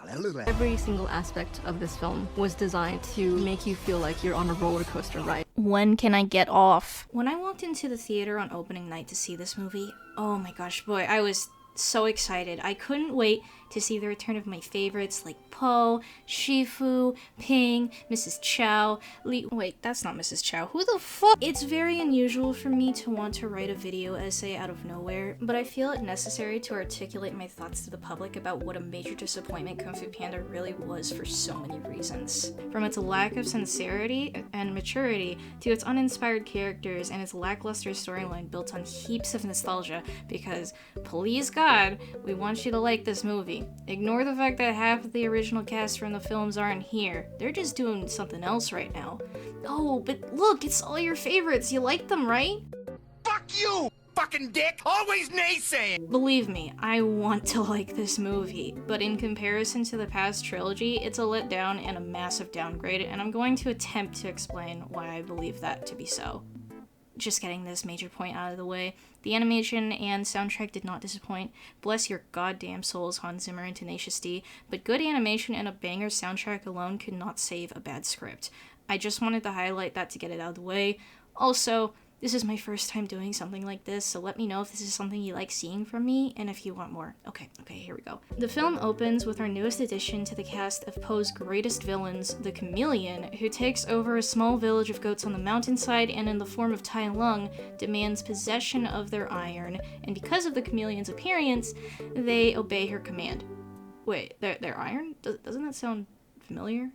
Every single aspect of this film was designed to make you feel like you're on a roller coaster ride. When can I get off? When I walked into the theater on opening night to see this movie, oh my gosh, boy, I was so excited. I couldn't wait to see the return of my favorites like Po, Shifu, Ping, Mrs. Chow, Wait, that's not Mrs. Chow. Who the fuck? It's very unusual for me to want to write a video essay out of nowhere, but I feel it necessary to articulate my thoughts to the public about what a major disappointment Kung Fu Panda really was for so many reasons. From its lack of sincerity and maturity to its uninspired characters and its lackluster storyline built on heaps of nostalgia because, please God, we want you to like this movie. Ignore the fact that half of the original cast from the films aren't here. They're just doing something else right now. Oh, but look, it's all your favorites. You like them, right? Fuck you, fucking dick! Always naysaying! Believe me, I want to like this movie, but in comparison to the past trilogy, it's a letdown and a massive downgrade, and I'm going to attempt to explain why I believe that to be so. Just getting this major point out of the way, the animation and soundtrack did not disappoint. Bless your goddamn souls, Hans Zimmer and Tenacious D, but good animation and a banger soundtrack alone could not save a bad script. I just wanted to highlight that to get it out of the way. Also, this is my first time doing something like this, so let me know if this is something you like seeing from me, and if you want more. Okay, here we go. The film opens with our newest addition to the cast of Poe's greatest villains, the Chameleon, who takes over a small village of goats on the mountainside and in the form of Tai Lung, demands possession of their iron, and because of the Chameleon's appearance, they obey her command. Wait, their iron? Doesn't that sound familiar?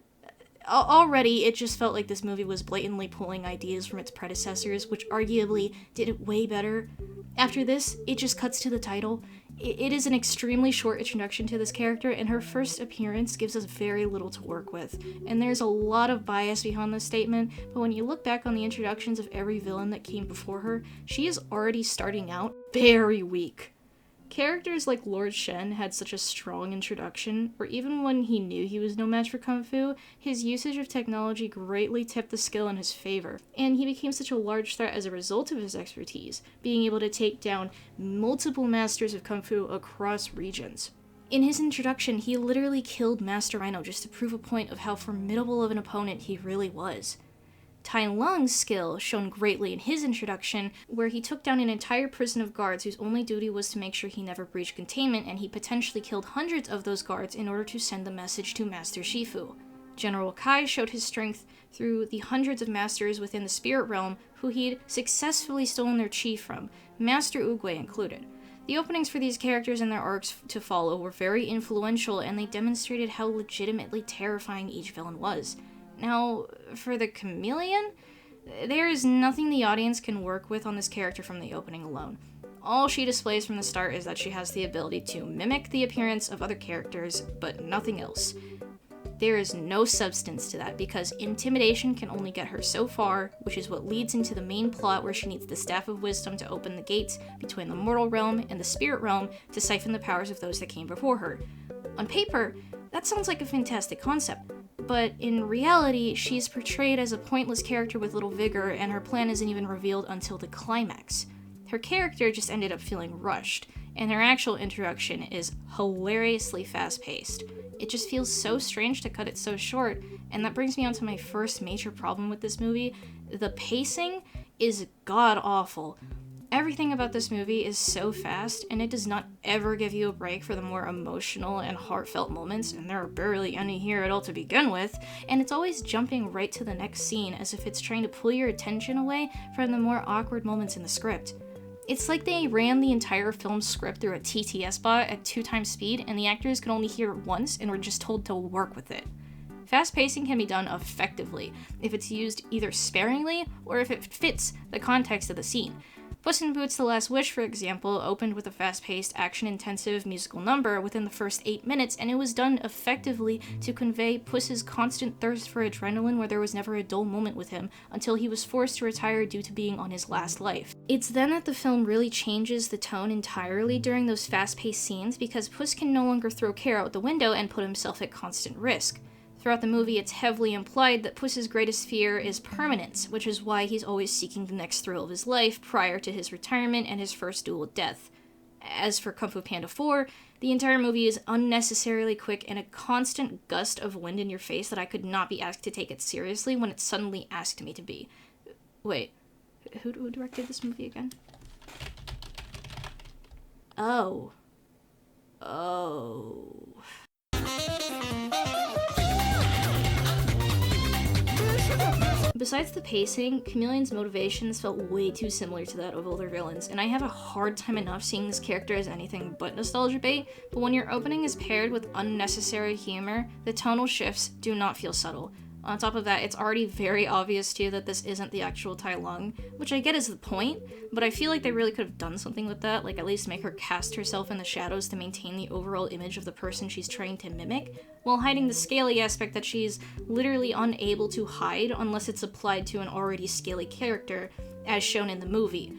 Already, it just felt like this movie was blatantly pulling ideas from its predecessors, which arguably did it way better. After this, it just cuts to the title. It is an extremely short introduction to this character, and her first appearance gives us very little to work with. And there's a lot of bias behind this statement, but when you look back on the introductions of every villain that came before her, she is already starting out very weak. Characters like Lord Shen had such a strong introduction, where even when he knew he was no match for Kung Fu, his usage of technology greatly tipped the skill in his favor, and he became such a large threat as a result of his expertise, being able to take down multiple masters of Kung Fu across regions. In his introduction, he literally killed Master Rhino just to prove a point of how formidable of an opponent he really was. Tai Lung's skill shone greatly in his introduction, where he took down an entire prison of guards whose only duty was to make sure he never breached containment, and he potentially killed hundreds of those guards in order to send the message to Master Shifu. General Kai showed his strength through the hundreds of masters within the spirit realm who he'd successfully stolen their chi from, Master Oogway included. The openings for these characters and their arcs to follow were very influential, and they demonstrated how legitimately terrifying each villain was. Now, for the Chameleon, there is nothing the audience can work with on this character from the opening alone. All she displays from the start is that she has the ability to mimic the appearance of other characters, but nothing else. There is no substance to that, because intimidation can only get her so far, which is what leads into the main plot where she needs the Staff of Wisdom to open the gates between the mortal realm and the spirit realm to siphon the powers of those that came before her. On paper, that sounds like a fantastic concept, but in reality, she's portrayed as a pointless character with little vigor, and her plan isn't even revealed until the climax. Her character just ended up feeling rushed, and her actual introduction is hilariously fast-paced. It just feels so strange to cut it so short, and that brings me on to my first major problem with this movie. The pacing is god-awful. Everything about this movie is so fast, and it does not ever give you a break for the more emotional and heartfelt moments, and there are barely any here at all to begin with, and it's always jumping right to the next scene as if it's trying to pull your attention away from the more awkward moments in the script. It's like they ran the entire film's script through a TTS bot at 2 times speed, and the actors could only hear it once and were just told to work with it. Fast pacing can be done effectively if it's used either sparingly or if it fits the context of the scene. Puss in Boots: The Last Wish, for example, opened with a fast-paced, action-intensive musical number within the first 8 minutes, and it was done effectively to convey Puss's constant thirst for adrenaline where there was never a dull moment with him, until he was forced to retire due to being on his last life. It's then that the film really changes the tone entirely during those fast-paced scenes, because Puss can no longer throw care out the window and put himself at constant risk. Throughout the movie, it's heavily implied that Puss's greatest fear is permanence, which is why he's always seeking the next thrill of his life prior to his retirement and his first duel death. As for Kung Fu Panda 4, the entire movie is unnecessarily quick and a constant gust of wind in your face that I could not be asked to take it seriously when it suddenly asked me to be. Wait, who directed this movie again? Oh. Besides the pacing, Chameleon's motivations felt way too similar to that of older villains, and I have a hard time enough seeing this character as anything but nostalgia bait, but when your opening is paired with unnecessary humor, the tonal shifts do not feel subtle. On top of that, it's already very obvious too that this isn't the actual Tai Lung, which I get is the point, but I feel like they really could have done something with that, like at least make her cast herself in the shadows to maintain the overall image of the person she's trying to mimic, while hiding the scaly aspect that she's literally unable to hide unless it's applied to an already scaly character, as shown in the movie.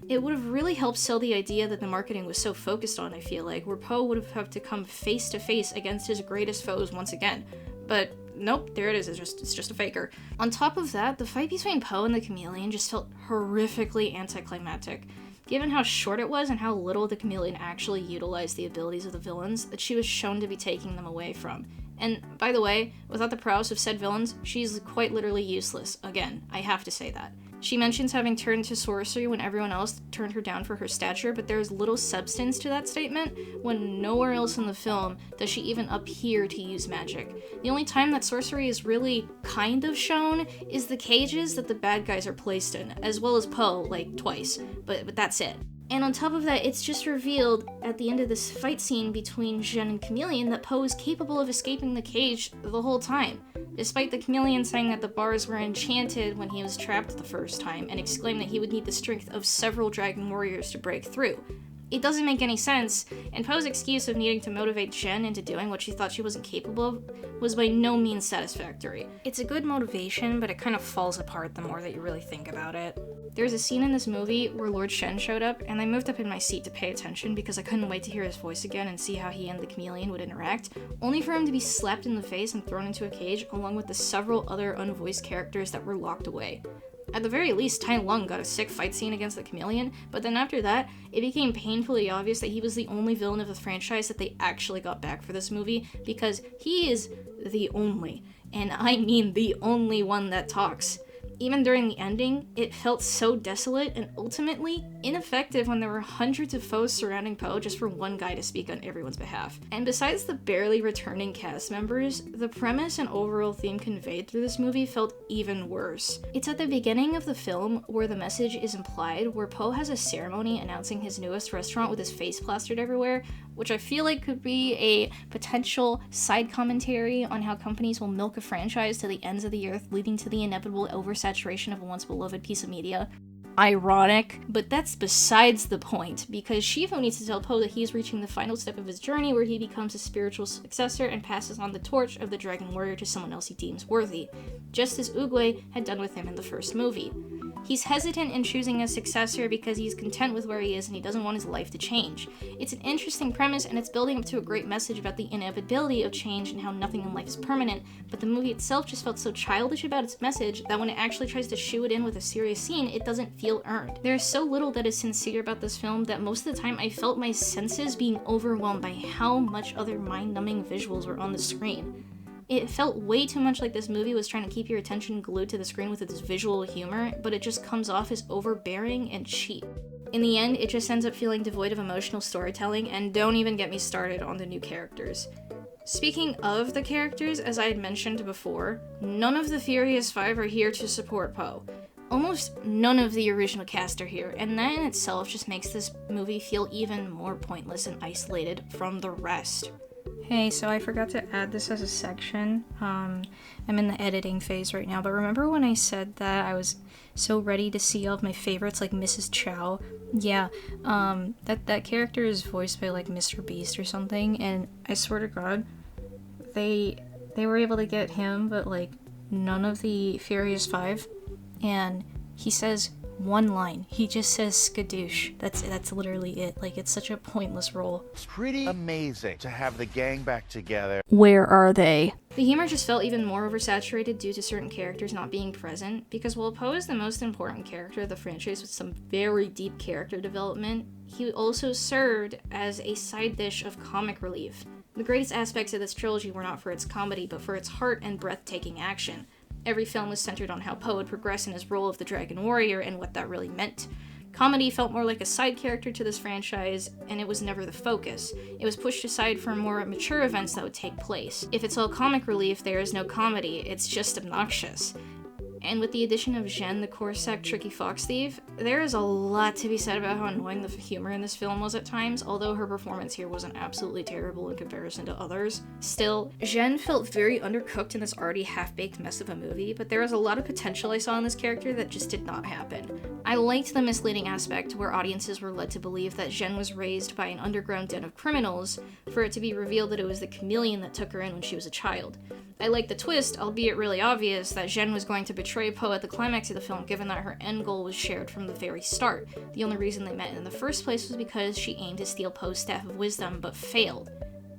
It would have really helped sell the idea that the marketing was so focused on, I feel like, where Po would have had to come face to face against his greatest foes once again. But nope, there it is, it's just a faker. On top of that, the fight between Po and the Chameleon just felt horrifically anticlimactic. Given how short it was and how little the Chameleon actually utilized the abilities of the villains that she was shown to be taking them away from. And, by the way, without the prowess of said villains, she's quite literally useless. Again, I have to say that. She mentions having turned to sorcery when everyone else turned her down for her stature, but there's little substance to that statement when nowhere else in the film does she even appear to use magic. The only time that sorcery is really kind of shown is the cages that the bad guys are placed in, as well as Po, like twice, but that's it. And on top of that, it's just revealed at the end of this fight scene between Zhen and Chameleon that Po is capable of escaping the cage the whole time, despite the Chameleon saying that the bars were enchanted when he was trapped the first time, and exclaimed that he would need the strength of several dragon warriors to break through. It doesn't make any sense, and Po's excuse of needing to motivate Zhen into doing what she thought she wasn't capable of was by no means satisfactory. It's a good motivation, but it kind of falls apart the more that you really think about it. There's a scene in this movie where Lord Shen showed up, and I moved up in my seat to pay attention because I couldn't wait to hear his voice again and see how he and the Chameleon would interact, only for him to be slapped in the face and thrown into a cage along with the several other unvoiced characters that were locked away. At the very least, Tai Lung got a sick fight scene against the Chameleon, but then after that, it became painfully obvious that he was the only villain of the franchise that they actually got back for this movie, because he is the only, and I mean the only one that talks. Even during the ending, it felt so desolate and ultimately ineffective when there were hundreds of foes surrounding Po just for one guy to speak on everyone's behalf. And besides the barely returning cast members, the premise and overall theme conveyed through this movie felt even worse. It's at the beginning of the film where the message is implied, where Po has a ceremony announcing his newest restaurant with his face plastered everywhere, which I feel like could be a potential side commentary on how companies will milk a franchise to the ends of the earth, leading to the inevitable oversaturation of a once beloved piece of media. Ironic, but that's besides the point, because Shifu needs to tell Po that he's reaching the final step of his journey where he becomes a spiritual successor and passes on the torch of the Dragon Warrior to someone else he deems worthy, just as Oogway had done with him in the first movie. He's hesitant in choosing a successor because he's content with where he is and he doesn't want his life to change. It's an interesting premise and it's building up to a great message about the inevitability of change and how nothing in life is permanent, but the movie itself just felt so childish about its message that when it actually tries to shoe it in with a serious scene, it doesn't feel earned. There's so little that is sincere about this film that most of the time I felt my senses being overwhelmed by how much other mind-numbing visuals were on the screen. It felt way too much like this movie was trying to keep your attention glued to the screen with its visual humor, but it just comes off as overbearing and cheap. In the end, it just ends up feeling devoid of emotional storytelling, and don't even get me started on the new characters. Speaking of the characters, as I had mentioned before, none of the Furious Five are here to support Po. Almost none of the original cast are here, and that in itself just makes this movie feel even more pointless and isolated from the rest. Hey, so I forgot to add this as a section. I'm in the editing phase right now, but remember when I said that I was so ready to see all of my favorites like Mrs. Chow? Yeah, that character is voiced by like Mr. Beast or something, and I swear to God, they were able to get him, but like none of the Furious Five, and he says one line. He just says skadoosh. That's literally it. Like, it's such a pointless role. It's pretty amazing to have the gang back together. Where are they? The humor just felt even more oversaturated due to certain characters not being present, because while Poe is the most important character of the franchise with some very deep character development, he also served as a side dish of comic relief. The greatest aspects of this trilogy were not for its comedy, but for its heart and breathtaking action. Every film was centered on how Poe would progress in his role of the Dragon Warrior and what that really meant. Comedy felt more like a side character to this franchise, and it was never the focus. It was pushed aside for more mature events that would take place. If it's all comic relief, there is no comedy, it's just obnoxious. And with the addition of Zhen, the Corsac tricky fox thief, there is a lot to be said about how annoying the humor in this film was at times, although her performance here wasn't absolutely terrible in comparison to others. Still, Zhen felt very undercooked in this already half-baked mess of a movie, but there was a lot of potential I saw in this character that just did not happen. I liked the misleading aspect where audiences were led to believe that Zhen was raised by an underground den of criminals, for it to be revealed that it was the chameleon that took her in when she was a child. I liked the twist, albeit really obvious, that Zhen was going to betray Poe at the climax of the film, given that her end goal was shared from the very start. The only reason they met in the first place was because she aimed to steal Poe's Staff of Wisdom, but failed.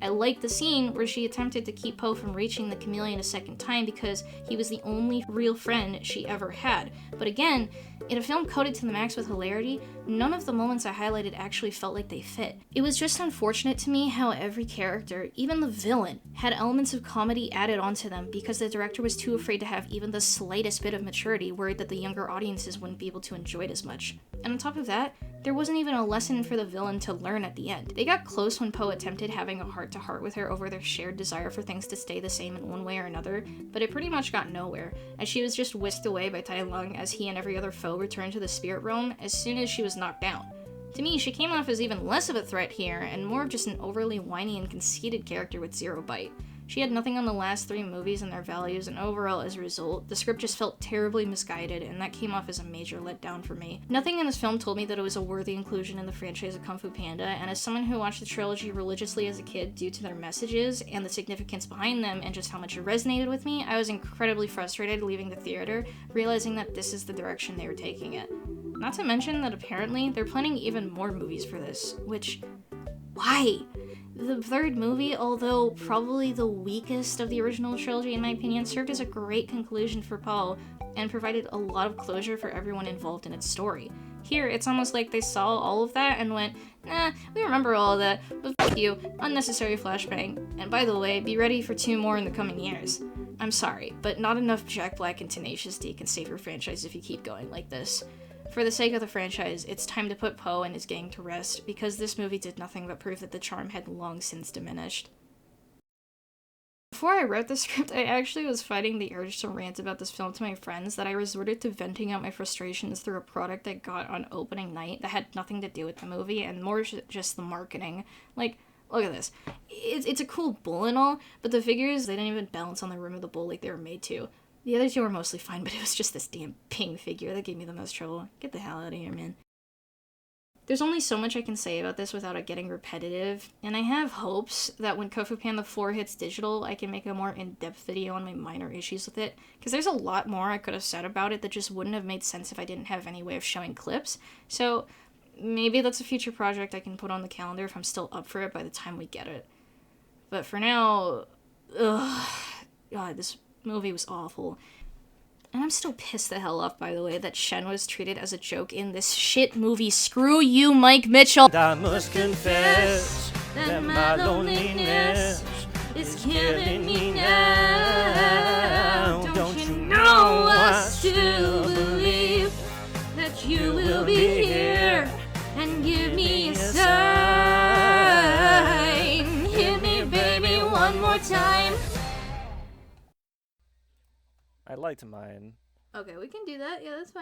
I liked the scene where she attempted to keep Poe from reaching the chameleon a second time because he was the only real friend she ever had. But again, in a film coded to the max with hilarity, none of the moments I highlighted actually felt like they fit. It was just unfortunate to me how every character, even the villain, had elements of comedy added onto them because the director was too afraid to have even the slightest bit of maturity, worried that the younger audiences wouldn't be able to enjoy it as much. And on top of that, there wasn't even a lesson for the villain to learn at the end. They got close when Poe attempted having a heart-to-heart with her over their shared desire for things to stay the same in one way or another, but it pretty much got nowhere, as she was just whisked away by Tai Lung as he and every other foe returned to the spirit realm as soon as she was knocked down. To me, she came off as even less of a threat here, and more of just an overly whiny and conceited character with zero bite. She had nothing on the last 3 movies and their values, and overall, as a result, the script just felt terribly misguided, and that came off as a major letdown for me. Nothing in this film told me that it was a worthy inclusion in the franchise of Kung Fu Panda, and as someone who watched the trilogy religiously as a kid due to their messages and the significance behind them and just how much it resonated with me, I was incredibly frustrated leaving the theater, realizing that this is the direction they were taking it. Not to mention that apparently they're planning even more movies for this, which... why? The 3rd movie, although probably the weakest of the original trilogy in my opinion, served as a great conclusion for Poe and provided a lot of closure for everyone involved in its story. Here, it's almost like they saw all of that and went, nah, we remember all of that, but fuck you, unnecessary flashbang, and by the way, be ready for 2 more in the coming years. I'm sorry, but not enough Jack Black and Tenacious D can save your franchise if you keep going like this. For the sake of the franchise, it's time to put Poe and his gang to rest, because this movie did nothing but prove that the charm had long since diminished. Before I wrote the script, I actually was fighting the urge to rant about this film to my friends that I resorted to venting out my frustrations through a product I got on opening night that had nothing to do with the movie, and more just the marketing. Like, look at this. It's a cool bull and all, but the figures, they didn't even balance on the rim of the bull like they were made to. The other 2 were mostly fine, but it was just this damn ping figure that gave me the most trouble. Get the hell out of here, man. There's only so much I can say about this without it getting repetitive, and I have hopes that when Kung Fu Panda 4 hits digital, I can make a more in-depth video on my minor issues with it, because there's a lot more I could have said about it that just wouldn't have made sense if I didn't have any way of showing clips, so maybe that's a future project I can put on the calendar if I'm still up for it by the time we get it. But for now, God, this movie was awful. And I'm still pissed the hell off, by the way, that Shen was treated as a joke in this shit movie. Screw you, Mike Mitchell! I must confess that my loneliness is killing me now. Don't you know I still believe that you will be here and give me a sign. Hit me, baby, one more time. I liked mine. Okay, we can do that. Yeah, that's fine.